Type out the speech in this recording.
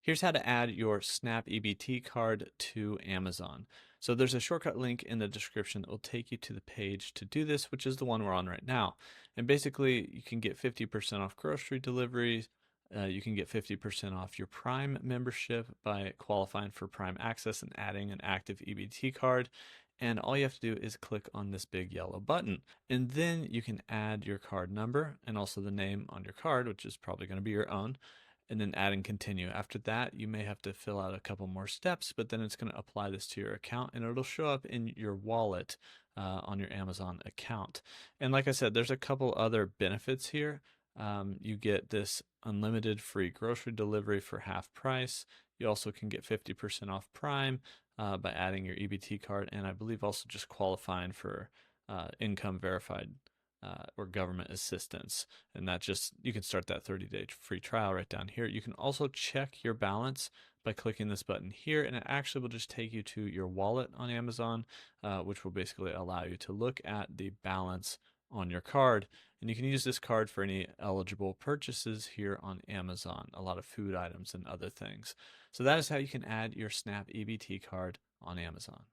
Here's how to add your Snap EBT card to Amazon. So there's a shortcut link in the description that will take you to the page to do this, which is the one we're on right now. And basically, you can get 50% off grocery deliveries. You can get 50% off your Prime membership by qualifying for Prime Access and adding an active EBT card. And all you have to do is click on this big yellow button. And then you can add your card number and also the name on your card, which is probably going to be your own, and then add and continue. After that, you may have to fill out a couple more steps, but then it's going to apply this to your account and it'll show up in your wallet on your Amazon account. And like I said, there's a couple other benefits here. You get this unlimited free grocery delivery for half price. You also can get 50% off Prime by adding your EBT card, and I believe also just qualifying for income verified or government assistance. And that just, you can start that 30-day free trial right down here. You can also check your balance by clicking this button here, and it actually will just take you to your wallet on Amazon, which will basically allow you to look at the balance on your card. And you can use this card for any eligible purchases here on Amazon, a lot of food items and other things. So that is how you can add your Snap EBT card on Amazon.